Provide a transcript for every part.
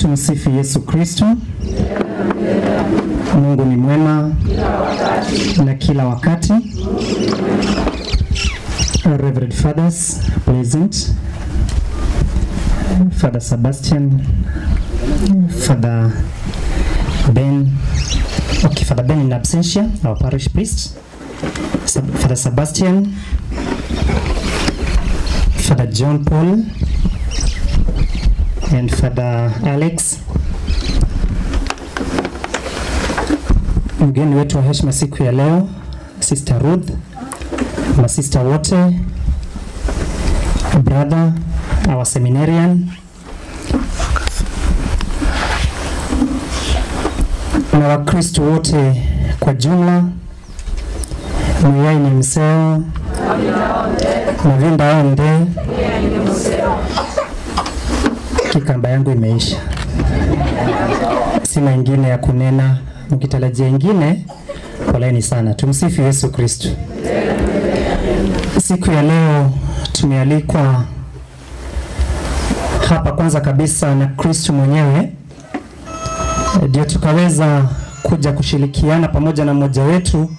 Tumsifu Yesu Kristo. Mungu ni mwema na kila wakati. Reverend Fathers present, Father Sebastian, Father Ben, Father Ben in absentia, our parish priest, Father Sebastian, Father John Paul, and Father Alex. Mgeni wetu wa heshima siku ya leo, Sister Ruth, masista wote, brother, our seminarian, na Wakristo wote kwa jumla, Muyai ni mseo, Mavinda onde, kikamba yangu imeisha. Sina ingine ya kunena, mkitarajia ingine, poleni sana. Tumsifu Yesu Kristo. Siku ya leo tumealikwa hapa kwanza kabisa na Kristo mwenyewe, ndio tukaweza kuja kushirikiana pamoja na mmoja wetu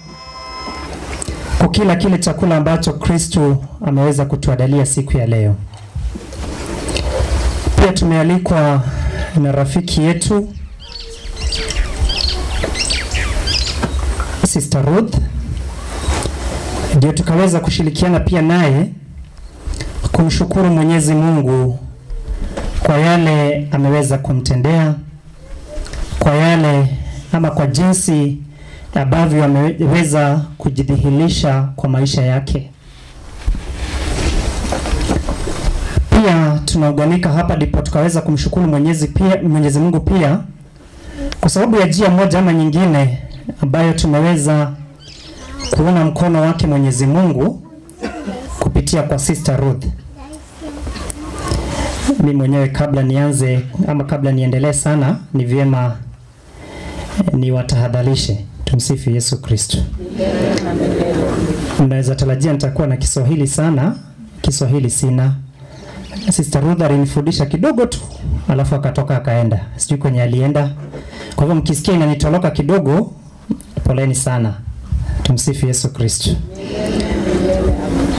kwa kila kile chakula ambacho Kristo ameweza kutuandalia siku ya leo. Pia tumealikwa na rafiki yetu Sister Ruth, ndio tukaweza kushirikiana pia naye kumshukuru Mwenyezi Mungu kwa yale ameweza kumtendea, kwa yale ama kwa jinsi ambavyo ameweza kujidhihirisha kwa maisha yake. Pia tunaunganika hapa ndipo tukaweza kumshukuru Mwenyezi Mungu pia kwa sababu ya njia moja ama nyingine ambayo tumeweza kuona mkono wake Mwenyezi Mungu kupitia kwa Sister Ruth. Mimi mwenyewe kabla niendelee sana, ni vyema niwatahadharishe. Tumsifu Yesu Kristo. Mnaweza tarajia nitakuwa na Kiswahili sana, Kiswahili sina. Sister Ruth alinifundisha kidogo tu, alafu akatoka akaenda. Sijui kwenye alienda. Kwa hivyo mkisikia inanitoloka kidogo, poleni sana. Tumsifu Yesu Kristo.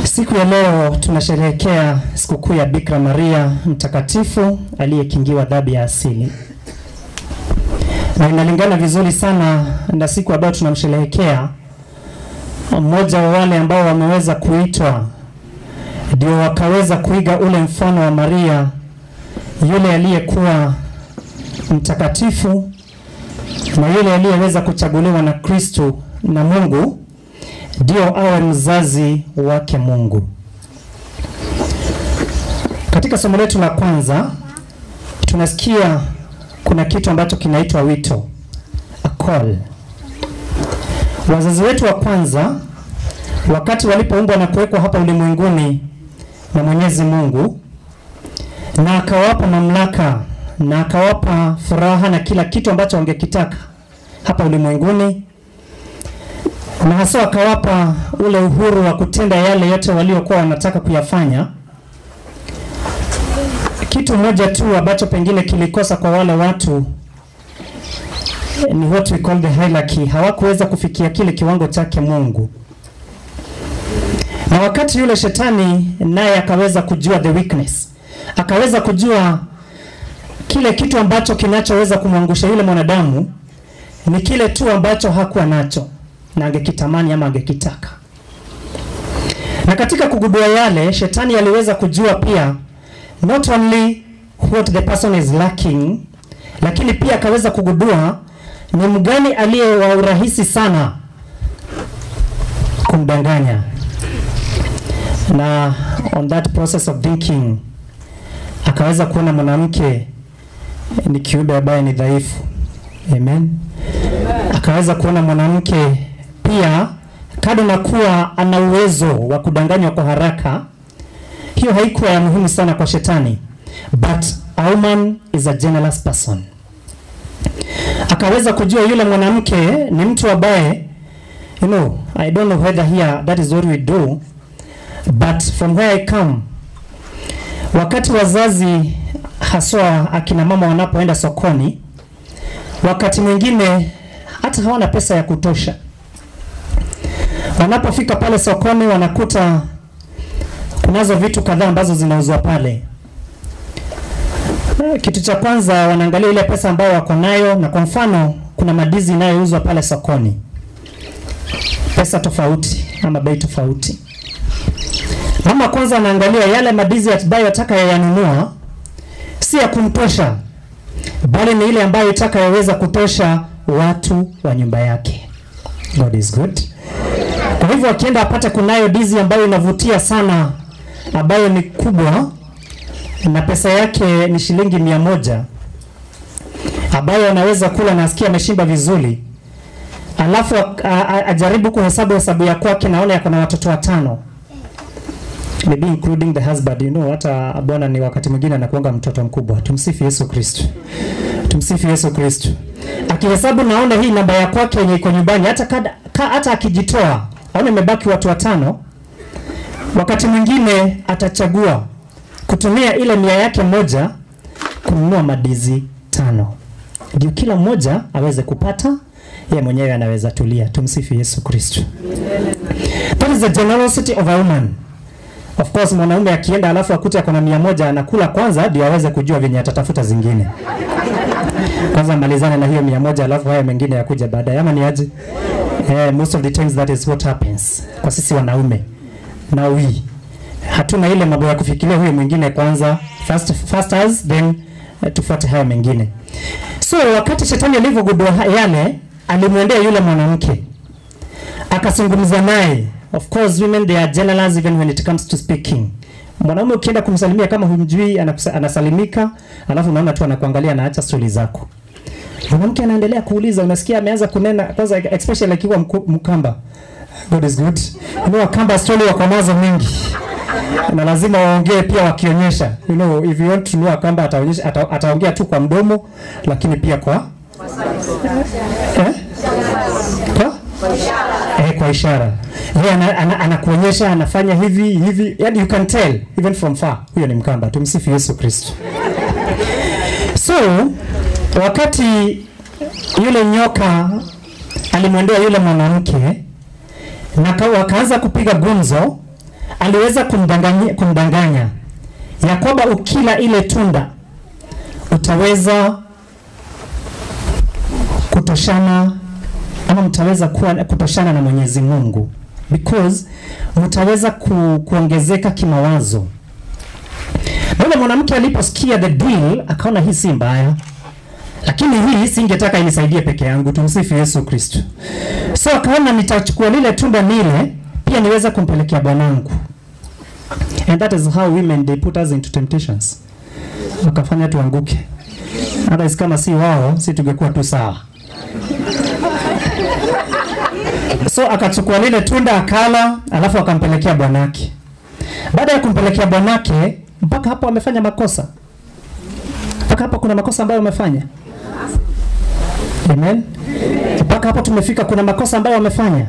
Siku ya leo tunasherehekea sikukuu ya Bikira Maria mtakatifu aliyekingiwa dhambi ya asili. Na inalingana vizuri sana na siku ambayo tunamsherehekea mmoja wa wale ambao wameweza kuitwa ndio wakaweza kuiga ule mfano wa Maria, yule aliyekuwa mtakatifu na yule aliyeweza kuchaguliwa na Kristo na Mungu ndio awe mzazi wake Mungu. Katika somo letu la kwanza tunasikia kuna kitu ambacho kinaitwa wito, a call. Wazazi wetu wa kwanza wakati walipoumbwa na kuwekwa hapa ulimwenguni na Mwenyezi Mungu, na akawapa mamlaka na akawapa furaha na kila kitu ambacho wangekitaka hapa ulimwenguni, na hasa akawapa ule uhuru wa kutenda yale yote waliokuwa wanataka kuyafanya. Kitu moja tu ambacho pengine kilikosa kwa wale watu ni what we call the hierarchy. Hawakuweza kufikia kile kiwango chake Mungu. Na wakati yule shetani naye akaweza kujua the weakness, akaweza kujua kile kitu ambacho kinachoweza kumwangusha yule mwanadamu ni kile tu ambacho hakuwa nacho na angekitamani ama angekitaka. Na katika kugundua yale, shetani aliweza kujua pia not only what the person is lacking, lakini pia akaweza kugundua ni mgani aliye wa urahisi sana kumdanganya. Na on that process of thinking akaweza kuona mwanamke ni kiumbe ambaye ni dhaifu. Amen. Akaweza kuona mwanamke pia kado na kuwa ana uwezo wa kudanganywa kwa haraka. Hiyo haikuwa ya muhimu sana kwa shetani, but a woman is a generous person. Akaweza kujua yule mwanamke ni mtu ambaye, I don't know whether here that is what we do, but from where I come, wakati wazazi haswa akina mama wanapoenda sokoni, wakati mwingine hata hawana pesa ya kutosha. Wanapofika pale sokoni wanakuta kunazo vitu kadhaa ambazo zinauzwa pale. Kitu cha kwanza wanaangalia ile pesa ambayo wako nayo, na kwa mfano kuna madizi inayouzwa pale sokoni. Pesa tofauti ama bei tofauti. Mama kwanza anaangalia yale madizi ambayo atakayoyanunua si ya kumtosha, bali ni ile ambayo itakayoweza kutosha watu wa nyumba yake. God is good. Kwa hivyo akienda apate kunayo dizi ambayo inavutia sana, ambayo ni kubwa na pesa yake ni shilingi 100, ambayo anaweza kula na asikia ameshiba vizuri. Alafu ajaribu kuhesabu ya kwake, naona yako na watoto 5. Maybe including the husband, you know, hata bwana ni wakati mwingine anakuanga mtoto mkubwa. Tumsifu Yesu Kristo. Tumsifu Yesu Kristo. Akihesabu naona hii namba ya kwake yenye iko nyumbani, hata akijitoa aone imebaki watu 5, wakati mwingine atachagua kutumia ile 100 yake moja kununua madizi 5. Ndio kila mmoja aweze kupata, yeye mwenyewe anaweza tulia. Tumsifu Yesu Kristo. That is the generosity of a woman. Of course mwanaume akienda alafu akute kuna 100 anakula kwanza ndio aweze kujua venye atatafuta zingine. Kwanza malizane na hiyo 100 alafu haya mengine yakuja baadaye, ama ni aje? Most of the times that is what happens kwa sisi wanaume. Now hatuna ile mambo ya kufikiria huyo mwingine kwanza, first as then tufuate haya mengine. So wakati shetani alivyogundua yale, alimwendea yule mwanamke akazungumza naye. Of course women they are generous even when it comes to speaking. Mwanaume ukienda kumsalimia kama humjui anasalimika, alafu unaona tu anakuangalia na acha stories zako. Mwanamke anaendelea kuuliza, unasikia ameanza kunena kwanza, especially akiwa Mkamba. God is good. You know, Kamba story wako nazo mingi. Na lazima waongee pia wakionyesha. You know, if you want to know Kamba ataongea tu kwa mdomo, lakini pia kwa kwa ishara. Yeye anakuonyesha anafanya hivi, yani you can tell even from far huyo ni Mkamba. Tumsifu Yesu Kristo. So wakati yule nyoka alimwendea yule mwanamke na wakaanza kupiga gumzo, aliweza kumdanganya ya kwamba ukila ile tunda utaweza kutoshana, ama mtaweza kutoshana na Mwenyezi Mungu, because mtaweza kuongezeka kimawazo. Yule mwanamke aliposikia the deal akaona hii si mbaya, lakini hii singetaka inisaidie peke yangu. Tumsifu Yesu Kristo. So akaona nitachukua lile tunda nile pia niweza kumpelekea bwanangu. And that is how women they put us into temptations. Wakafanya tuanguke. Hata kama si wao, si tungekuwa tu sawa. So akachukua lile tunda akala, alafu akampelekea bwanake. Baada ya kumpelekea bwanake, mpaka hapo amefanya makosa. Mpaka hapo kuna makosa ambayo amefanya. Amen. Mpaka hapo tumefika, kuna makosa ambayo wamefanya.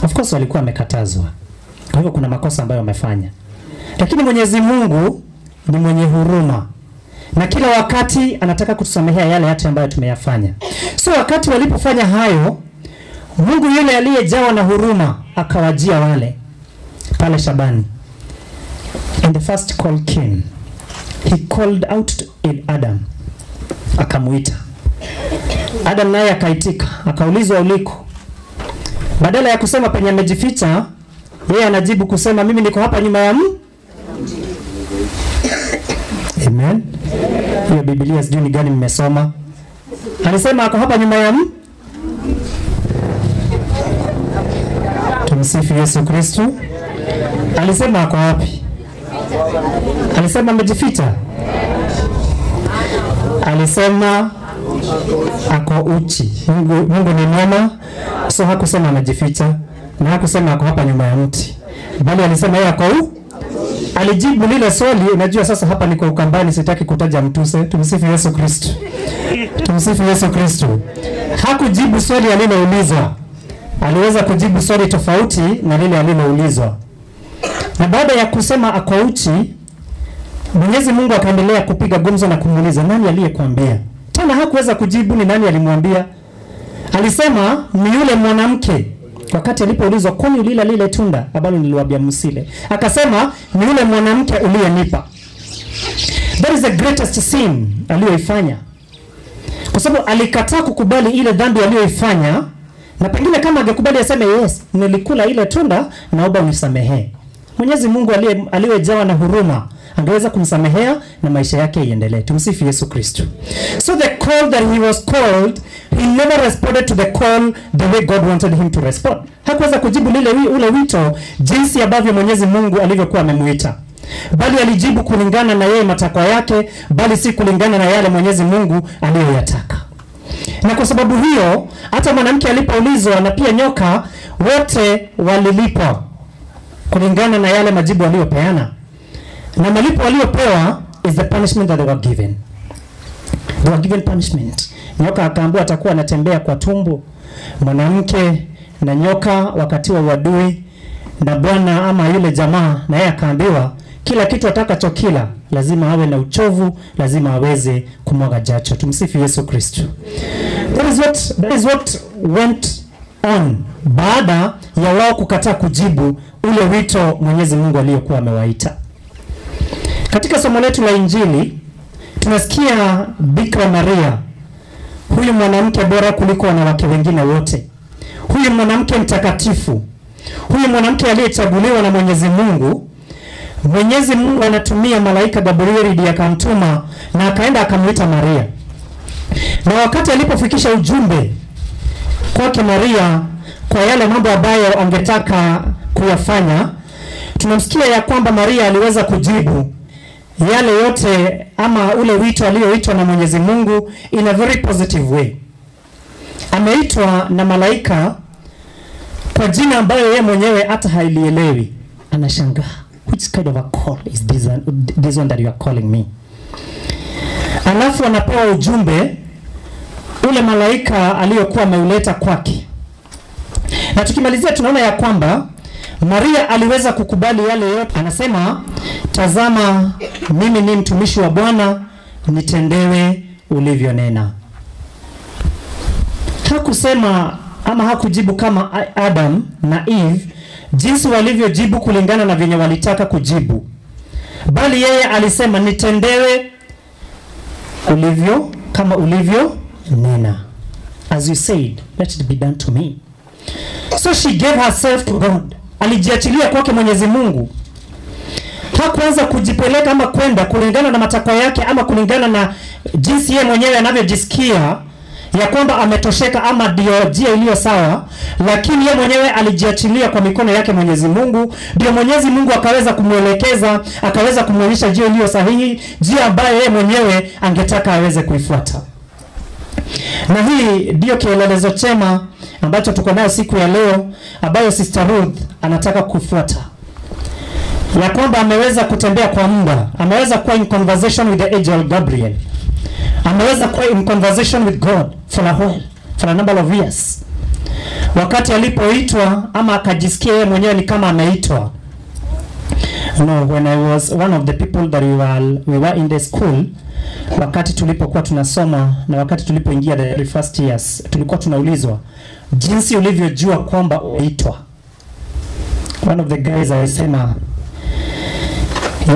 Of course walikuwa wamekatazwa. Kwa hivyo kuna makosa ambayo wamefanya. Lakini Mwenyezi Mungu ni mwenye huruma. Na kila wakati anataka kutusamehea yale yote ambayo tumeyafanya. So wakati walipofanya hayo, Mungu yule aliyejawa na huruma akawajia wale pale Shabani. And the first call came. He called out to Adam. Akamuita. Adam naye akaitika, akaulizwa uliko. Badala ya kusema penye amejificha, yeye anajibu kusema mimi niko hapa nyuma ya Amen. Hiyo Biblia sijui ni gani mmesoma. Alisema ako hapa nyuma ya Tumsifu Yesu Kristo. Alisema ako wapi? Alisema amejificha. Alisema ako uchi. Mungu ni mwema. So hakusema amejificha, na hakusema ako hapa nyuma ya mti, bali alisema yeye ako alijibu lile swali. Unajua sasa hapa niko ukambani, sitaki kutaja mtuse. Tumsifu Yesu Kristo. Tumsifu Yesu Kristo. Hakujibu swali aliloulizwa. Aliweza kujibu swali tofauti na lile aliloulizwa. Na baada ya kusema ako uchi, Mwenyezi Mungu akaendelea kupiga gumzo na kumuuliza, nani aliyekuambia? Tena hakuweza kujibu ni nani alimwambia. Alisema ni yule mwanamke. Wakati alipoulizwa, kwani ulila lile tunda ambalo niliwaambia msile? Akasema ni yule mwanamke uliyenipa. That is the greatest sin aliyoifanya. Kwa sababu alikataa kukubali ile dhambi aliyoifanya, na pengine kama angekubali aseme yes, nilikula ile tunda, naomba unisamehe. Mwenyezi Mungu aliyejawa na huruma angeweza kumsamehea na maisha yake iendelee. Tumsifu Yesu Kristo. So the call that he was called, he never responded to the call the way God wanted him to respond. Hakuweza kujibu ule wito jinsi ambavyo Mwenyezi Mungu alivyokuwa amemuita, bali alijibu kulingana na yeye matakwa yake, bali si kulingana na yale Mwenyezi Mungu aliyoyataka. Na kwa sababu hiyo, hata mwanamke alipoulizwa na pia nyoka, wote walilipwa kulingana na yale majibu aliyopeana. Na malipo waliopewa is the punishment that they were given. They were given punishment. Nyoka akaambiwa atakuwa anatembea kwa tumbo. Mwanamke na nyoka wakati wa uadui, na bwana ama yule jamaa na yeye akaambiwa kila kitu atakachokila lazima awe na uchovu, lazima aweze kumwaga jasho. Tumsifu Yesu Kristo. That is what went on baada ya wao kukataa kujibu ule wito Mwenyezi Mungu aliyokuwa amewaita. Katika somo letu la Injili tunasikia Bikira Maria, huyu mwanamke bora kuliko wanawake wengine wote, huyu mwanamke mtakatifu, huyu mwanamke aliyechaguliwa na Mwenyezi Mungu. Mwenyezi Mungu anatumia malaika Gabrieli ndiye akamtuma na akaenda akamuita Maria. Na wakati alipofikisha ujumbe kwake Maria kwa yale mambo ambayo angetaka kuyafanya, tunamsikia ya kwamba Maria aliweza kujibu yale yote ama ule wito alioitwa na Mwenyezi Mungu in a very positive way. Ameitwa na malaika kwa jina ambayo yeye mwenyewe hata hailielewi. Anashangaa, which kind of a call is this one that you are calling me? Alafu anapewa ujumbe ule malaika aliyokuwa ameuleta kwake. Na tukimalizia tunaona ya kwamba Maria aliweza kukubali yale yote. Anasema, tazama mimi ni mtumishi wa Bwana, nitendewe ulivyonena. Hakusema ama hakujibu kama Adam na Eve jinsi walivyojibu kulingana na venye walitaka kujibu, bali yeye alisema nitendewe ulivyo kama ulivyo nena. As you said, let it be done to me. So she gave herself to God. Alijiachilia kwake Mwenyezi Mungu. Hakuanza kujipeleka ama kwenda kulingana na matakwa yake ama kulingana na jinsi yeye mwenyewe anavyojisikia ya kwamba ametosheka ama ndio njia iliyo sawa, lakini yeye mwenyewe alijiachilia kwa mikono yake Mwenyezi Mungu. Ndio Mwenyezi Mungu akaweza kumuelekeza, akaweza kumuonyesha njia iliyo sahihi, njia ambayo yeye mwenyewe angetaka aweze kuifuata. Na hii ndio kielelezo chema ambacho tuko nayo siku ya leo, ambayo Sister Ruth anataka kufuata. Ya kwamba ameweza kutembea kwa muda, ameweza kuwa in conversation with the angel Gabriel, ameweza kuwa in conversation with God for a number of years. Wakati alipoitwa ama akajisikia yeye mwenyewe ni kama ameitwa. When I was one of the people that we were in the school, wakati tulipokuwa tunasoma na wakati tulipoingia the first years, tulikuwa tunaulizwa jinsi ulivyojua kwamba uitwa. One of the guys alisema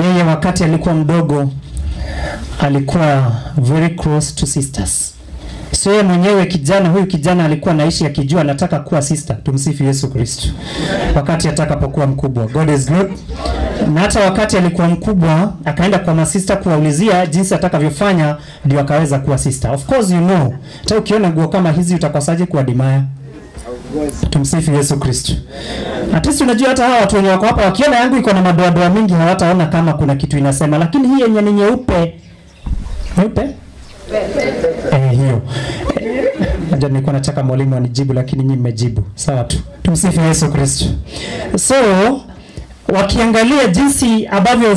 yeye wakati alikuwa mdogo alikuwa very close to sisters. So yeye mwenyewe huyu kijana alikuwa naishi akijua anataka kuwa sister. Tumsifu Yesu Kristo. Wakati atakapokuwa mkubwa. God is good. Na hata wakati alikuwa mkubwa akaenda kwa masista kuwaulizia jinsi atakavyofanya ndio akaweza kuwa sister. Of course you know, hata ukiona nguo kama hizi utakosaje kuadimaya? Tumsifu Yesu Kristo. At least unajua hata hawa watu wenye wako hapa wakiona yangu iko na madoadoa mingi hawataona kama kuna kitu inasema, lakini hii yenye ni nyeupe. Nyeupe? Hiyo. Ndio nilikuwa nataka mwalimu anijibu lakini nyinyi mmejibu. Sawa tu. Tumsifu Yesu Kristo. So wakiangalia jinsi ambavyo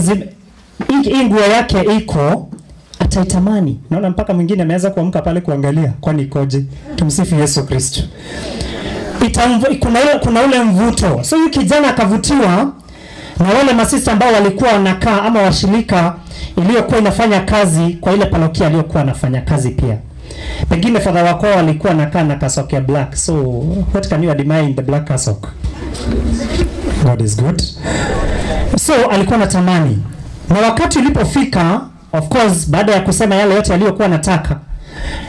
nguo yake iko ataitamani. Naona mpaka mwingine ameanza kuamka pale kuangalia kwani ikoje. Tumsifu Yesu Kristo. Kuna ule mvuto. So huyu kijana akavutiwa na wale masista ambao walikuwa wanakaa ama washirika iliyokuwa inafanya kazi kwa ile parokia aliyokuwa anafanya kazi pia. Pengine father wako walikuwa anakaa na kasoke black. So what can you admire in the black cassock? God is good. So alikuwa anatamani. Na wakati ulipofika, of course, baada ya kusema yale yote aliyokuwa anataka,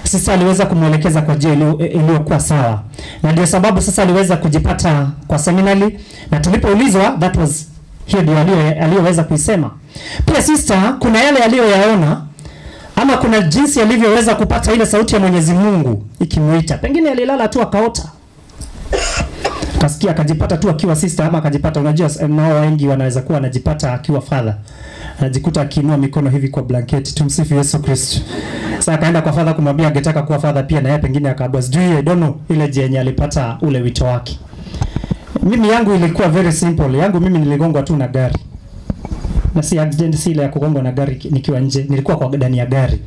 sasa aliweza kumuelekeza kwa njia iliyokuwa sawa. Na ndio sababu sasa aliweza kujipata kwa seminari, na tulipoulizwa that was hiyo ndio aliyoweza kuisema. Pia sister, kuna yale aliyoyaona ama kuna jinsi alivyoweza kupata ile sauti ya Mwenyezi Mungu ikimuita. Pengine alilala tu akaota. Kasikia akajipata tu akiwa sister, ama akajipata, unajua nao wengi wanaweza kuwa anajipata akiwa father. Anajikuta akiinua mikono hivi kwa blanketi. Tumsifu Yesu Kristo. Sasa akaenda kwa father kumwambia angetaka kuwa father pia, na yeye pengine akaabwa sijui, I don't know, ile jenye alipata ule wito wake. Mimi yangu ilikuwa very simple. Yangu mimi niligongwa tu na gari. Na si accident, si ile ya kugongwa na gari nikiwa nje. Nilikuwa kwa ndani ya gari.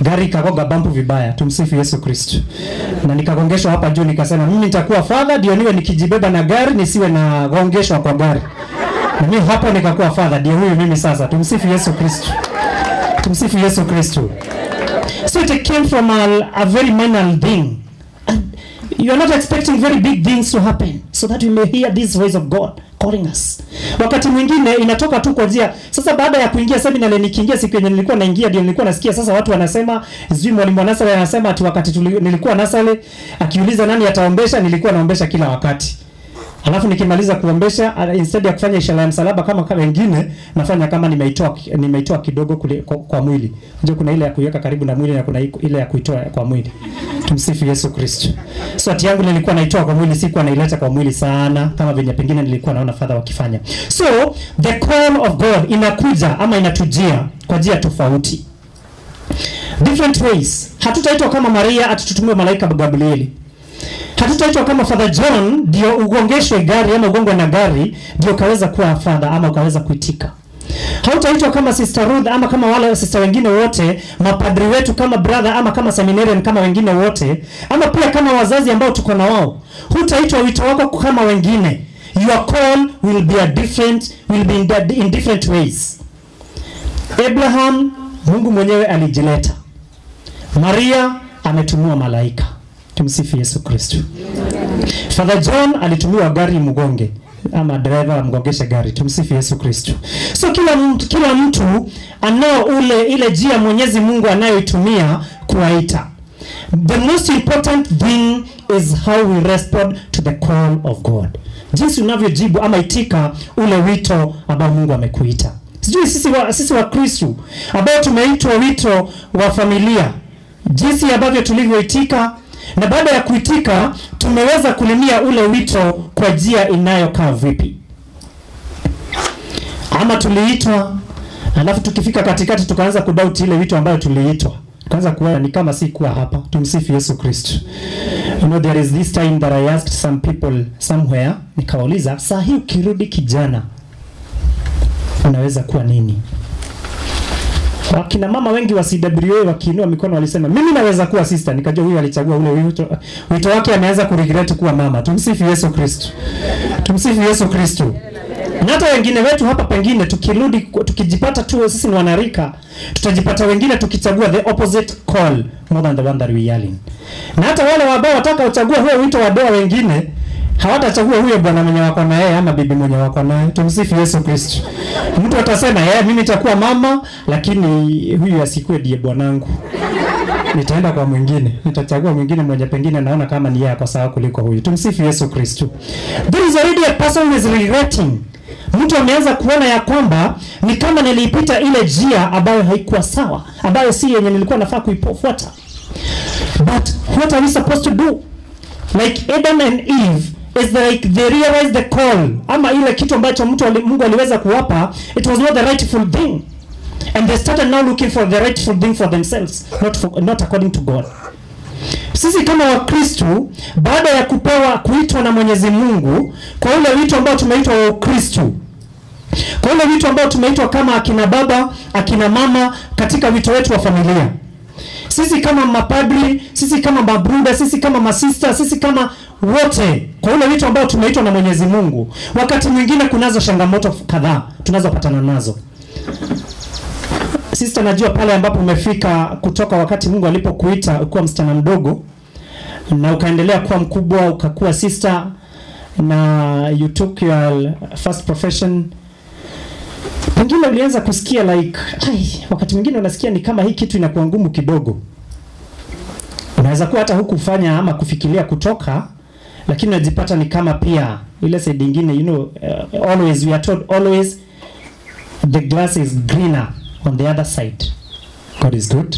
Gari kagonga bump vibaya. Tumsifu Yesu Kristo. Na nikagongeshwa hapa juu, nikasema mimi nitakuwa father ndio niwe nikijibeba na gari, nisiwe na gongeshwa kwa gari. Na mimi hapo nikakuwa father ndio huyu mimi sasa. Tumsifu Yesu Kristo. Tumsifu Yesu Kristo. So it came from a very minor thing. And you are not expecting very big things to happen so that we may hear this voice of God calling us. Wakati mwingine inatoka tu kwa njia. Sasa baada ya kuingia seminari, nikiingia siku yenye nilikuwa naingia ndio nilikuwa nasikia sasa watu wanasema, sijui mwalimu wa nasale anasema ati wakati nilikuwa nasale akiuliza nani ataombesha, nilikuwa naombesha kila wakati. Alafu nikimaliza kuombesha, instead ya kufanya ishara ya msalaba kama wengine, nafanya kama nimeitoa kidogo kwa mwili. Unajua kuna ile ya kuiweka karibu na mwili na kuna ile ya kuitoa kwa mwili. Tumsifu Yesu Kristo. So ati yangu nilikuwa naitoa kwa mwili, sikuwa naileta kwa mwili sana kama venye pengine nilikuwa naona father wakifanya. So the call of God inakuja ama inatujia kwa njia tofauti. Different ways. Hatutaitwa kama Maria atututumwe malaika Gabrieli. Hatutaitwa kama Father John ndio ugongeshwe gari ama ugongwe na gari ndio kaweza kuwa father ama ukaweza kuitika. Hautaitwa kama Sister Ruth ama kama wale sister wengine wote, mapadri wetu kama brother ama kama seminarian kama wengine wote, ama pia kama wazazi ambao tuko na wao. Hutaitwa wito wako kama wengine. Your call will be in different ways. Abraham, Mungu mwenyewe alijileta. Maria ametumwa malaika. Tumsifu Yesu Kristo. Father John alitumiwa gari mgonge ama driver mgongeshe gari. Tumsifu Yesu Kristo. So kila mtu anao ile njia Mwenyezi Mungu anayoitumia kuwaita. The most important thing is how we respond to the call of God. Jinsi unavyojibu ama itika ule wito ambao Mungu amekuita. Sijui sisi wa Kristo ambao tumeitwa wito wa familia, jinsi ambavyo tulivyoitika, na baada ya kuitika tumeweza kulimia ule wito kwa njia inayokaa vipi. Ama tuliitwa alafu tukifika katikati tukaanza kudoubt ile wito ambayo tuliitwa. Tukaanza kuona ni kama si kuwa hapa. Tumsifu Yesu Kristo. You know, there is this time that I asked some people somewhere, nikawauliza, saa hii ukirudi kijana unaweza kuwa nini? Wakina mama wengi wa CWA wakiinua mikono walisema mimi naweza kuwa sister. Nikajua huyu alichagua ule wito wake, ameanza kuregret kuwa mama. Tumsifu Yesu Kristo. Tumsifu Yesu Kristo. Na hata wengine wetu hapa pengine tukijipata tu sisi ni wanarika, tutajipata wengine tukichagua the opposite call more than the one that we yelling. Na hata wale ambao wataka uchague huo wito wa doa wengine hawatachagua huyo bwana mwenye wako na yeye ama bibi mwenye wako naye. Tumsifu Yesu Kristo. Mtu atasema mimi nitakuwa mama lakini huyu asikue ndiye bwanangu. Nitaenda kwa mwingine. Nitachagua mwingine mmoja pengine naona kama ni yeye kwa sawa kuliko huyu. Tumsifu Yesu Kristo. There is already a person who is regretting. Mtu ameanza kuona ya kwamba ni kama nilipita ile njia ambayo haikuwa sawa, ambayo si yenye nilikuwa nafaa kuifuata. But what are we supposed to do? Like Adam and Eve, is like they realized the call. Ama ile kitu ambacho Mungu aliweza kuwapa, it was not the rightful thing. And they started now looking for the rightful thing for themselves, not according to God. Sisi kama Wakristo, baada ya kuitwa na Mwenyezi Mungu kwa ule wito ambao tumeitwa wa Ukristo, kwa ule wito ambao tumeitwa kama akina baba, akina mama katika wito wetu wa familia, Sisi kama mapadri, sisi kama mabruda, sisi kama masista, sisi kama wote, kwa ule wito ambao tumeitwa na Mwenyezi Mungu, wakati mwingine kunazo changamoto kadhaa tunazopatana nazo. Sister, najua pale ambapo umefika kutoka wakati Mungu alipokuita ukiwa msichana mdogo na ukaendelea kuwa mkubwa, ukakuwa sister na you took your first profession. Pengine ulianza kusikia like, wakati mwingine unasikia ni kama hii kitu inakuwa ngumu kidogo. Unaweza kuwa hata hukufanya ama kufikiria kutoka, lakini unajipata ni kama pia ile side nyingine, always we are told always the glass is greener on the other side. God is good.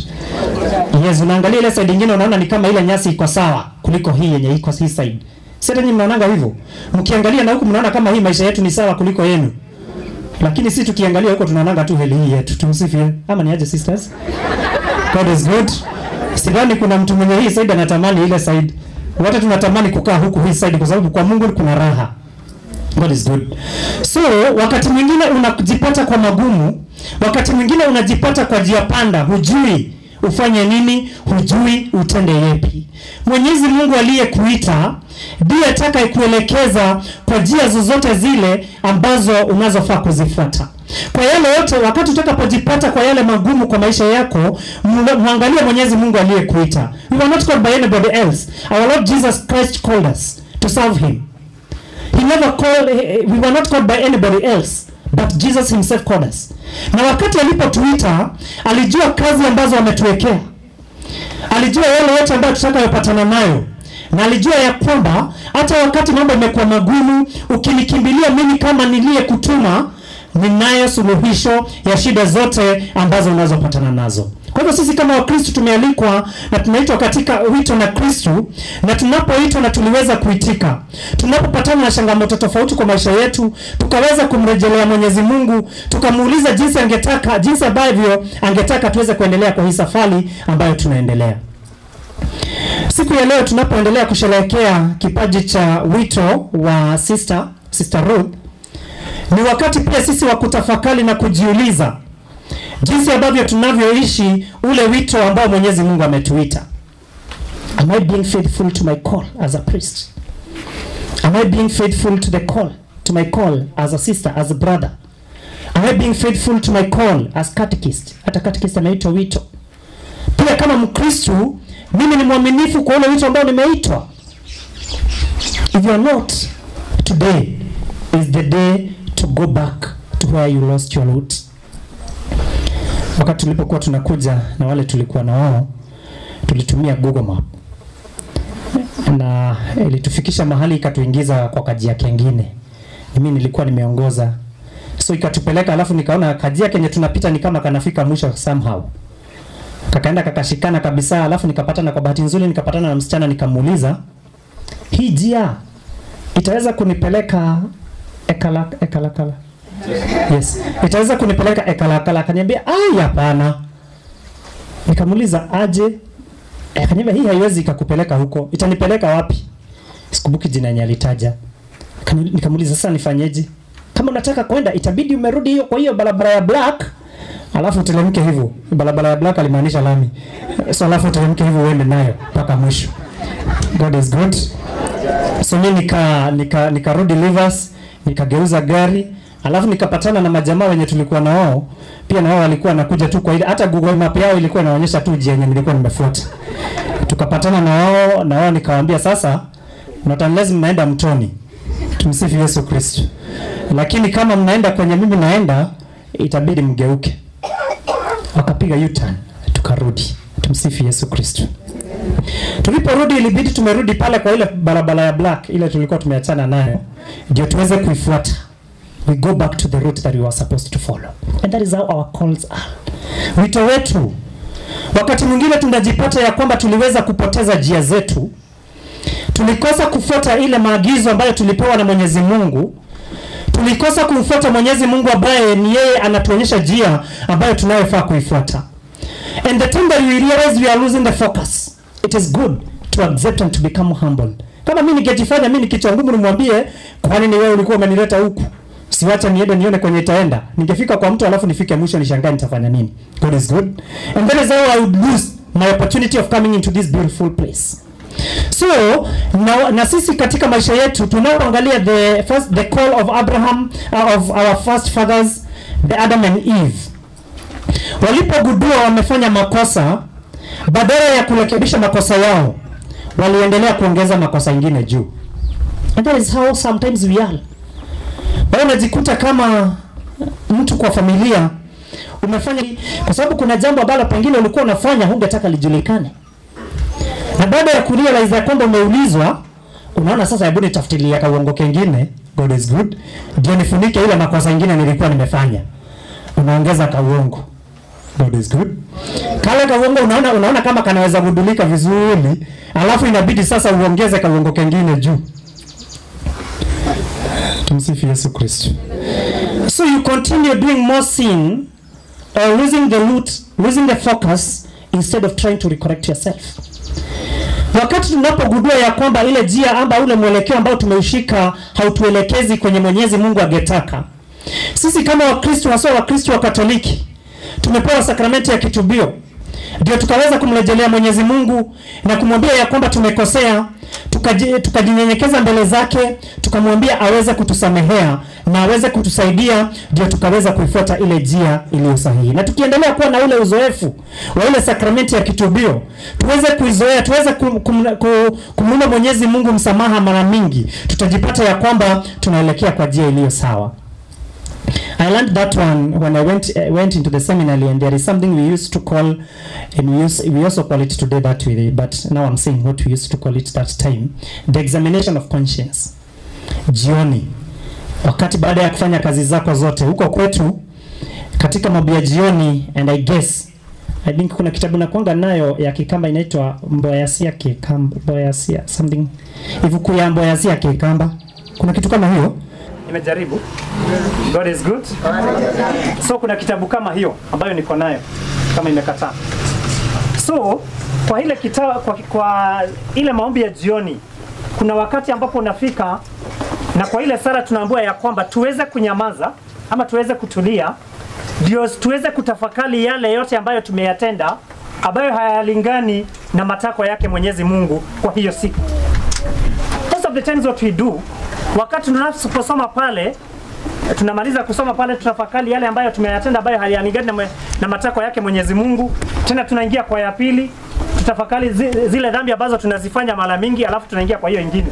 Yes, unaangalia ile side nyingine unaona ni kama ile nyasi iko sawa kuliko hii yenye iko hii side. Sasa nyinyi mnaonanga hivyo. Mkiangalia na huku mnaona kama hii maisha yetu ni sawa kuliko yenu. Lakini sisi tukiangalia huko tunaonanga tu heli hii yetu. Tumsifie. Ama ni aje sisters? God is good. Sidhani kuna mtu mwenye hii side anatamani ile side. Wote tunatamani kukaa huku hii side kwa sababu kwa Mungu kuna raha. God is good. So, wakati mwingine unajipata kwa magumu, wakati mwingine unajipata kwa njia panda, hujui ufanye nini, hujui utende yepi. Mwenyezi Mungu aliyekuita ndiye atakayekuelekeza kwa njia zozote zile ambazo unazofaa kuzifuata. Kwa yale yote, wakati utakapojipata kwa yale magumu kwa maisha yako, muangalie Mwenyezi Mungu aliyekuita. We were not called by anybody else. Our Lord Jesus Christ called us to serve him. We were not called by anybody else, but Jesus himself called us. Na wakati alipotuita, alijua kazi ambazo ametuwekea. Alijua yale yote ambayo tutakayopatana nayo. Na alijua ya kwamba hata wakati mambo yamekuwa magumu, ukinikimbilia mimi kama niliyekutuma, ninayo suluhisho ya shida zote ambazo unazopatana nazo. Kwa hivyo sisi kama Wakristo tumealikwa na tunaitwa katika wito na Kristo, na tunapoitwa na tuliweza kuitika. Tunapopatana na changamoto tofauti kwa maisha yetu, tukaweza kumrejelea Mwenyezi Mungu, tukamuuliza jinsi ambavyo angetaka tuweze kuendelea kwa hii safari ambayo tunaendelea. Siku ya leo tunapoendelea kusherehekea kipaji cha wito wa Sister Ruth, ni wakati pia sisi wa kutafakari na kujiuliza jinsi ambavyo tunavyoishi ule wito ambao Mwenyezi Mungu ametuita. Am I being faithful to my call as a priest? Am I being faithful to my call as a sister, as a brother? Am I being faithful to my call as catechist? Hata catechist anaitwa wito. Pia kama Mkristo, mimi ni mwaminifu kwa ule wito ambao nimeitwa. If you are not, today is the day to go back to where you lost your route. Wakati tulipokuwa tunakuja na wale tulikuwa na wao, tulitumia Google Map. Na ilitufikisha mahali ikatuingiza kwa kajia kengine. Mimi nilikuwa nimeongoza. So ikatupeleka, alafu nikaona kajia kenye tunapita ni kama kanafika mwisho somehow. Kakaenda kakashikana kabisa, alafu nikapatana kwa bahati nzuri nikapatana na msichana nikamuuliza, hii njia itaweza kunipeleka Ekalakala? Yes. Itaweza kunipeleka Ekalakala? Akaniambia, hapana. Nikamuuliza aje? Akaniambia hii haiwezi ikakupeleka huko. Itanipeleka wapi? Sikumbuki jina yenye alitaja. Nikamuuliza sasa nifanyeje? Kama unataka kwenda itabidi umerudi hiyo kwa hiyo barabara ya black, alafu uteremke hivyo. Barabara ya black alimaanisha lami. So alafu uteremke hivyo uende nayo mpaka mwisho. God is good. So mimi nikarudi Rivers, nikageuza gari, alafu nikapatana na majamaa wenye tulikuwa na wao. Pia na wao walikuwa nakuja tu kwa ile, hata Google Map yao ilikuwa inaonyesha tu njia yenye nilikuwa nimefuata. Tukapatana na wao nikawaambia sasa lazima mnaenda mtoni. Tumsifu Yesu Kristo. Lakini kama mnaenda kwenye mimi naenda, itabidi mgeuke. Wakapiga U-turn, tukarudi. Tumsifu Yesu Kristo. Tuliporudi ilibidi tumerudi pale kwa ile barabara ya black ile tulikuwa tumeachana nayo, ndio tuweze kuifuata. We go back to the route that we were supposed to follow. And that is how our calls are. Wito wetu, wakati mwingine tunajipata ya kwamba tuliweza kupoteza njia zetu. Tulikosa kufuata ile maagizo ambayo tulipewa na Mwenyezi Mungu. Tulikosa kumfuata Mwenyezi Mungu ambaye ni yeye anatuonyesha njia ambayo tunayofaa kuifuata. And the time that we realize we are losing the focus, it is good to accept and to become humble. Kama mimi nikijifanya mimi kichwa ngumu nimwambie, kwa nini wewe ulikuwa umenileta huku? Siwacha niende nione kwenye itaenda. Ningefika kwa mtu alafu nifike mwisho nishangae nitafanya nini? God is good. And that is how I would lose my opportunity of coming into this beautiful place. So na sisi katika maisha yetu tunaoangalia the call of Abraham, of our first fathers, the Adam and Eve. Walipogundua wamefanya makosa, badala ya kurekebisha makosa yao, waliendelea kuongeza makosa mengine juu. And that is how sometimes we are. Wewe unajikuta kama mtu kwa familia umefanya, kwa sababu kuna jambo ambalo pengine ulikuwa unafanya hungetaka lijulikane. Na baada ya kurealize kwamba umeulizwa, unaona sasa hebu nitafutilia ka uongo kingine, God is good, ndio nifunike ile makosa mengine nilikuwa nimefanya. Unaongeza ka uongo, God is good. Kale ka uongo unaona kama kanaweza kudulika vizuri, alafu inabidi sasa uongeze ka uongo kingine juu. Tumsifu Yesu Kristo. So you continue doing more sin, or losing the focus instead of trying to recorrect yourself. Wakati tunapogundua ya kwamba ile njia amba ule mwelekeo ambao tumeushika hautuelekezi kwenye Mwenyezi Mungu angetaka. Sisi kama Wakristo, hasa Wakristo wa Katoliki, tumepewa sakramenti ya kitubio. Ndio tukaweza kumrejelea Mwenyezi Mungu na kumwambia ya kwamba tumekosea, tukajinyenyekeza mbele zake, tukamwambia aweze kutusamehea na aweze kutusaidia, ndio tukaweza kuifuata ile njia iliyo sahihi. Na tukiendelea kuwa na ule uzoefu wa ile sakramenti ya kitubio, tuweze kuizoea, tuweze kumwomba Mwenyezi Mungu msamaha mara mingi, tutajipata ya kwamba tunaelekea kwa njia iliyo sawa. I learned that one when I went into the seminary, and there is something we used to call, and we also call it today that way, but now I'm saying what we used to call it that time, the examination of conscience. Jioni, wakati baada ya kufanya kazi zako zote huko kwetu katika mambo ya jioni, and I think kuna kitabu na kuanga nayo ya Kikamba inaitwa Mboyasia Kikamba, Mboyasia something ivuku ya Mboyasia Kikamba. Kuna kitu kama hiyo nimejaribu. God is good. So kuna kitabu kama hiyo ambayo niko nayo kama imekataa. So kwa ile kitabu, kwa ile maombi ya jioni, kuna wakati ambapo unafika na kwa ile sala tunaambiwa ya kwamba tuweze kunyamaza ama tuweze kutulia, ndio tuweze kutafakari yale yote ambayo tumeyatenda ambayo hayalingani na matakwa yake Mwenyezi Mungu kwa hiyo siku. Most of the times what we do, wakati tunaposoma pale, tunamaliza kusoma pale, tutafakari yale ambayo tumeyatenda ambayo hayalingani na matakwa yake Mwenyezi Mungu. Tena tunaingia kwa ya pili, tutafakari zile dhambi ambazo tunazifanya mara mingi, alafu tunaingia kwa hiyo nyingine.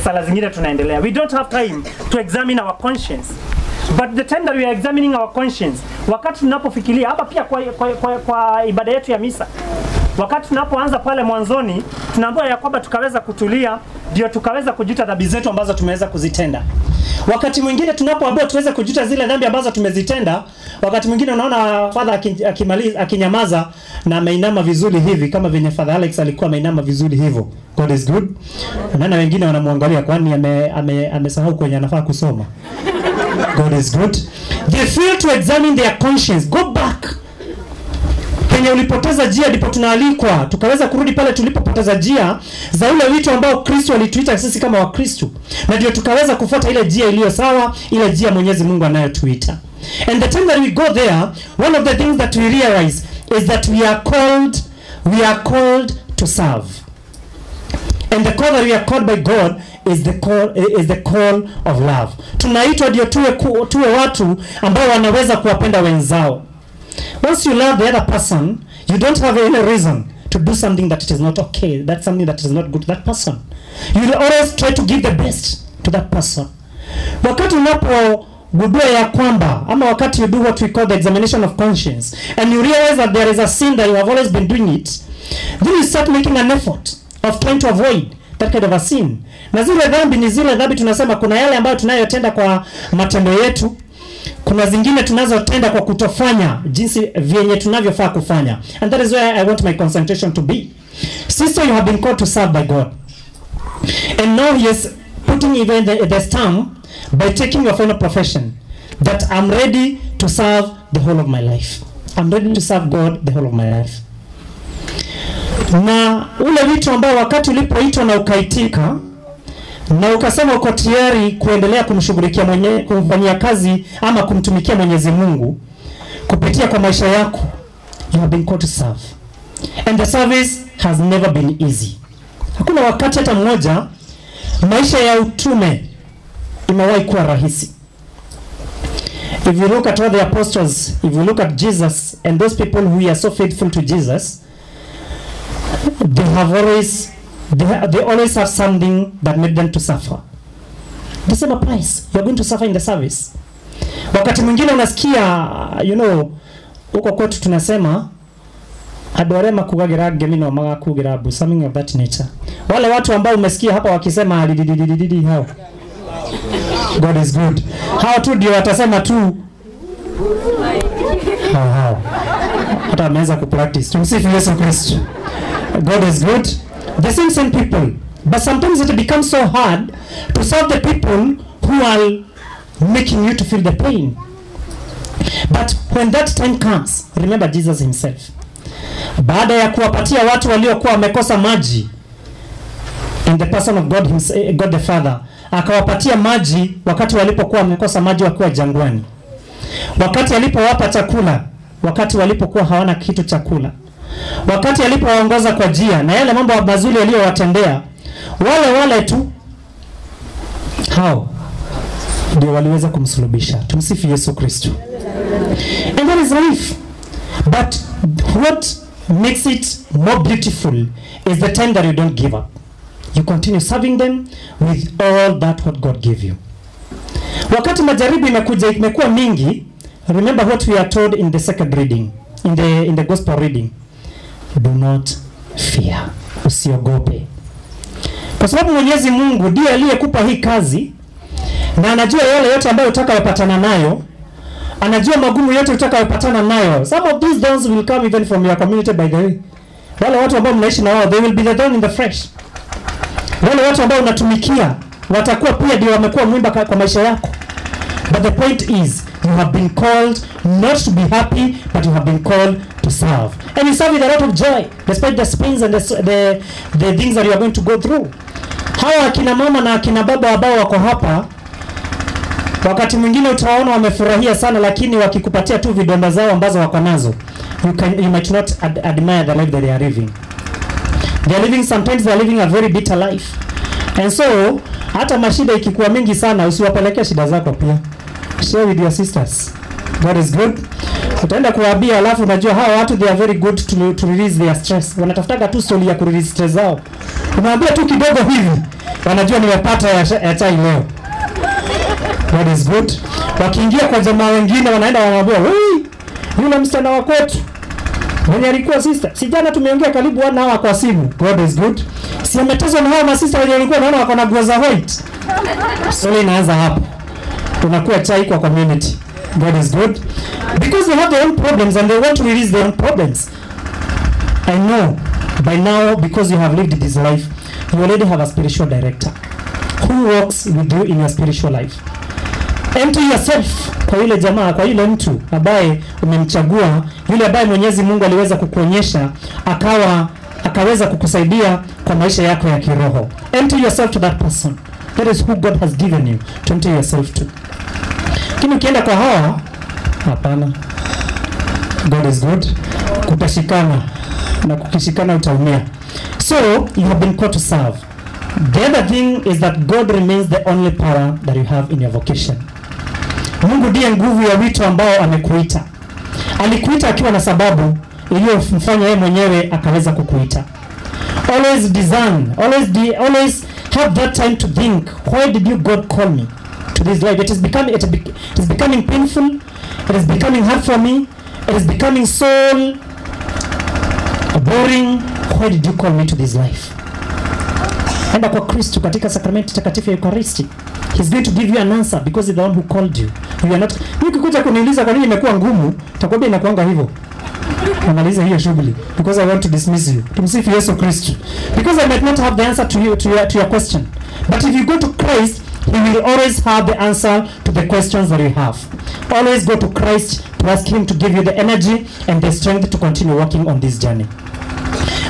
Sala zingine tunaendelea. We don't have time to examine our conscience. But the time that we are examining our conscience, wakati tunapofikiria hapa pia kwa ibada yetu ya misa, wakati tunapoanza pale mwanzoni, tunaambiwa ya kwamba tukaweza kutulia, ndio tukaweza kujuta dhambi zetu ambazo tumeweza kuzitenda. Wakati mwingine tunapoambiwa tuweze kujuta zile dhambi ambazo tumezitenda, wakati mwingine unaona Father akinyamaza na ameinama vizuri hivi kama venye Father Alex alikuwa ameinama vizuri hivyo. God is good. Na wengine wanamwangalia kwani amesahau kwenye anafaa kusoma. God is good. They fail to examine their conscience. Go back. Penye ulipoteza njia ndipo tunaalikwa tukaweza kurudi pale tulipopoteza njia za ule wito ambao Kristo alituita sisi kama Wakristo, na ndio tukaweza kufuata ile njia iliyo sawa, ile njia Mwenyezi Mungu anayotuita. And the time that we go there, one of the things that we realize is that we are called to serve. And the call that we are called by God is the call of love. Tunaitwa ndio tuwe watu ambao wanaweza kuwapenda wenzao. Once you love the other person, you don't have any reason to do something that it is not okay. That's something that is not good to that person. You will always try to give the best to that person. Wakati unapogundua ya kwamba, ama wakati you do what we call the examination of conscience, and you realize that there is a sin that you have always been doing it, then you start making an effort of trying to avoid that kind of a sin. Na zile dhambi ni zile dhambi tunasema kuna yale ambayo tunayotenda kwa matendo yetu, kuna zingine tunazotenda kwa kutofanya jinsi vyenye tunavyofaa kufanya. And that is where I want my concentration to be. Sister, you have been called to serve by God. And now he is putting even the stamp by taking your final profession that I'm ready to serve the whole of my life. I'm ready to serve God the whole of my life. Na ule wito ambao wakati ulipoitwa na ukaitika na ukasema uko tayari kuendelea kumshughulikia kumfanyia kazi ama kumtumikia Mwenyezi Mungu kupitia kwa maisha yako, you have been called to serve. And the service has never been easy. Hakuna wakati hata mmoja maisha ya utume imewahi kuwa rahisi. If you look at all the apostles, if you look at Jesus and those people who are so faithful to Jesus, they always have something that made them to suffer. The same applies. You're going to suffer in the service. Wakati mwingine unasikia, huko kwetu tunasema adorema kugagira gemino maga kugira bu, something of that nature. Wale watu ambao umesikia hapa wakisema hao, God is good, hao tu ndio watasema tu hao hata wameanza kupractice. Tumsifu Yesu Kristo. God is good. The same people, but sometimes it becomes so hard to serve the people who are making you to feel the pain. But when that time comes, remember Jesus himself. Baada ya kuwapatia watu waliokuwa wamekosa maji, in the person of God himself, God the Father, akawapatia maji wakati walipokuwa wamekosa maji wakiwa jangwani. Wakati alipowapa chakula wakati walipokuwa hawana kitu chakula. Wakati alipowaongoza kwa njia na yale mambo mazuri aliyowatendea, wale tu hao ndio waliweza kumsulubisha. Tumsifu Yesu Kristo. And that is life. But what makes it more beautiful is the time that you don't give up. You continue serving them with all that what God gave you. Wakati majaribu imekuwa mingi, remember what we are told in the second reading, in the gospel reading. Do not fear. Usiogope. Kwa sababu Mwenyezi Mungu ndiye aliyekupa hii kazi na anajua yale yote ambayo utakayopatana nayo. Anajua magumu yote utakayopatana nayo. Some of these thorns will come even from your community, by the way. Wale watu ambao mnaishi na wao, they will be the thorn in the flesh. Wale watu ambao unatumikia watakuwa pia ndio wamekuwa mwimba kwa maisha yako. But the point is, you have been called not to be happy, but you have been called to serve. And you serve with a lot of joy, despite the pains and the things that you are going to go through. Hawa akina mama na akina baba ambao wako hapa, wakati mwingine utaona wamefurahia sana, lakini wakikupatia tu vidonda zao ambazo wako nazo, you might not admire the life that they are living. Sometimes they are living a very bitter life. And so, hata mashida ikikuwa mingi sana, usiwapelekea shida zako pia. Share with your sisters. God is good. Utaenda kuwaambia, alafu unajua hawa watu they are very good to release their stress. Wanatafutaka tu story ya release stress zao. Unawaambia tu kidogo hivi, wanajua nimepata ya chai leo. God is good. Wakiingia kwa jamaa wengine wanaenda wanamwambia, "Wewe, yule msichana wa kwetu mwenye alikuwa sister, si jana tumeongea karibu 1 hour kwa simu." God is good. Si ametezwa na hao masista wenye walikuwa naona wako na nguo za white. Story inaanza hapo. Tunakuwa chai kwa community. God is good. Because they have their own problems and they want to release their own problems. I know by now, because you have lived this life, you already have a spiritual director who works with you in your spiritual life. Empty yourself kwa yule jamaa, kwa yule mtu ambaye umemchagua, yule ambaye Mwenyezi Mungu aliweza kukuonyesha akaweza kukusaidia kwa maisha yako ya kiroho. Empty yourself to that person. That is who God has given you to empty yourself to. Kini ukienda kwa hawa, hapana. God is good. Kutashikana na kukishikana utaumia. So, you have been called to serve. The other thing is that God remains the only power that you have in your vocation. Mungu ndiye nguvu ya wito ambao amekuita. Alikuita akiwa na sababu iliyomfanya yeye mwenyewe akaweza kukuita. Always discern, always have that time to think, why did you God call me to this life? It is becoming painful. It is becoming hard for me. It is becoming so boring. Why did you call me to this life? Enda kwa Kristo katika sakramenti takatifu ya Eucharisti. He's going to give you an answer because he's the one who called you. You are not. Nikikuja kuniuliza kwa nini imekuwa ngumu, takwambia inakuanga hivyo. Analiza hiyo shughuli because I want to dismiss you. Tumsifu Yesu Kristo. Because I might not have the answer to your question. But if you go to Christ, he will always have the answer to the questions that you have. Always go to Christ to ask him to give you the energy and the strength to continue walking on this journey.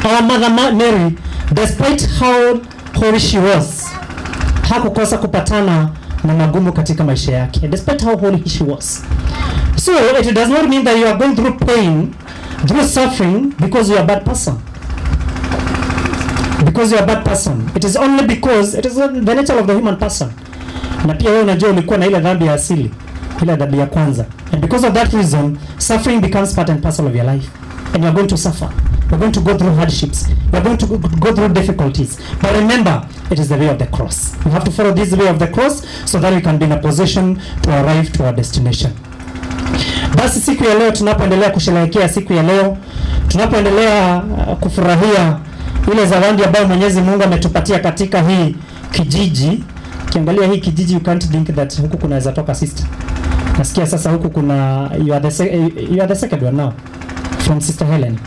Our mother Mary, despite how holy she was, hakukosa kupatana na magumu katika maisha yake, despite how holy she was. So it does not mean that you are going through pain, through suffering because you are a bad person. because you're a bad person. It is only because it is the nature of the human person. Na pia wewe unajua ulikuwa na ile dhambi ya asili, ile dhambi ya kwanza. And because of that reason, suffering becomes part and parcel of your life. And you're going to suffer. You're going to go through hardships. You're going to go through difficulties. But remember, it is the way of the cross. You have to follow this way of the cross so that we can be in a position to arrive to our destination. Basi siku ya leo tunapoendelea kusherehekea siku ya leo, tunapoendelea kufurahia ile zawadi ambayo Mwenyezi Mungu ametupatia katika hii kijiji. Kiangalia hii kijiji, you can't think that huku kunaweza toka sister. Nasikia sasa huku kuna you are the second one now from Sister Helen.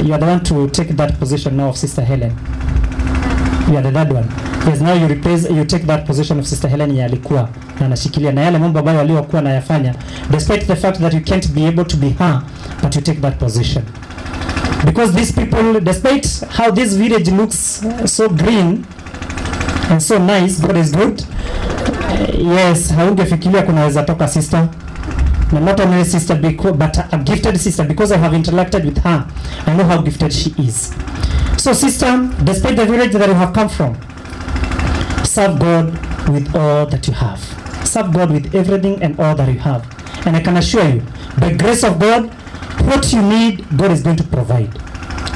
You are the one to take that position now of Sister Helen. You are the third one. Yes, now you take that position of Sister Helen ya alikuwa na anashikilia na yale mambo ambayo aliyokuwa anayafanya, despite the fact that you can't be able to be her, but you take that position. Because these people, despite how this village looks so green and so nice, God is good. Yes, haungefikiria kunaweza toka sister. No, not only sister but a gifted sister, because I have interacted with her. I know how gifted she is. So sister, despite the village that you have come from, serve God with all that you have. Serve God with everything and all that you have. And I can assure you, by grace of God, what you need, God is going to provide.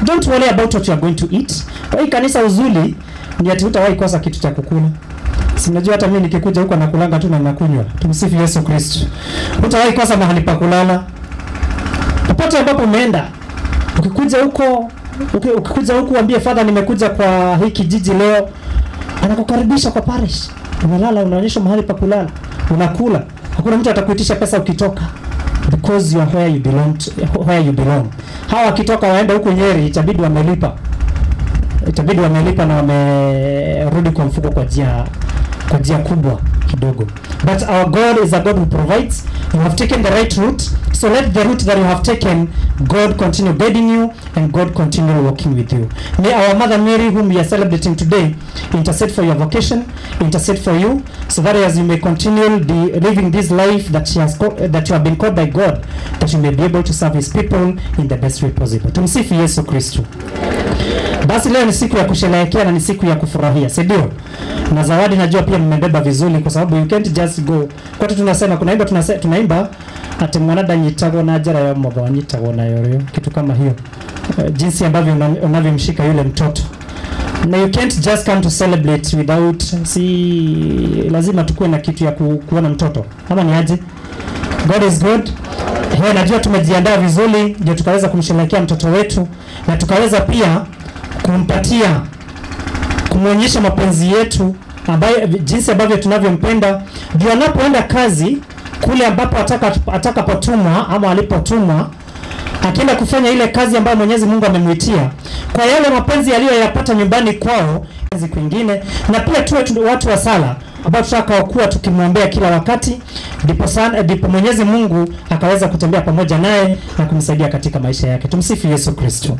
Don't worry about what you are going to eat. Kwa hii kanisa uzuri ni ati hutawahi kosa kitu cha kukula. Sinajua hata mimi nikikuja huko nakulanga tu na nakunywa. Tumsifu Yesu Kristo. Hutawahi kosa mahali pa kulala. Popote ambapo umeenda, ukikuja huko uambie Father, nimekuja kwa hii kijiji leo. Anakukaribisha kwa parish. Unalala, unaonyesha mahali pa kulala, unakula. Hakuna mtu atakuitisha pesa ukitoka, because you are where you belong. Hawa wakitoka waenda huko Nyeri, itabidi wamelipa na wamerudi kwa mfuko kwa njia kubwa kidogo. But our God is a God who provides. You have taken the right route, so let the route that you have taken, God continue guiding you and God continue working with you. May our Mother Mary, whom we are celebrating today, intercede for your vocation, intercede for you, so that as you may continue living this life that that you have been called by God, that you may be able to serve His people in the best way possible. Tumsifu Yesu Kristo. Basi leo ni siku ya kusherehekea na ni siku ya kufurahia, si ndio? Na zawadi najua pia mmebeba vizuri, kwa sababu you can't just go. Kwa tunasema tunaimba ati mwanada nyitago na ajara ya mwa nyitago na yoyo, kitu kama hiyo. Jinsi ambavyo unavyomshika yule mtoto. Na you can't just come to celebrate without, lazima tukue na kitu ya kuona mtoto. Ama ni aje? God is good. Najua tumejiandaa vizuri ndio tukaweza kumsherehekea mtoto wetu, na tukaweza pia kumuonyesha mapenzi yetu, ambaye jinsi ambavyo tunavyompenda, ndio anapoenda kazi kule ambapo atakapotumwa ama alipotumwa, akienda kufanya ile kazi ambayo Mwenyezi Mungu amemuitia, kwa yale mapenzi aliyoyapata nyumbani kwao kazi kwingine. Na pia tuwe watu wa sala ambao tutakaokuwa tukimwombea kila wakati, ndipo Mwenyezi Mungu akaweza kutembea pamoja naye na kumsaidia katika maisha yake. Tumsifu Yesu Kristo.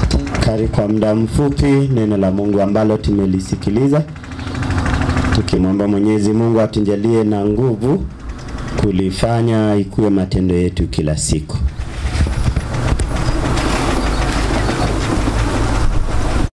Tutakari kwa muda mfupi neno la Mungu ambalo tumelisikiliza, tukimwomba Mwenyezi Mungu atujalie na nguvu kulifanya ikuwe matendo yetu kila siku.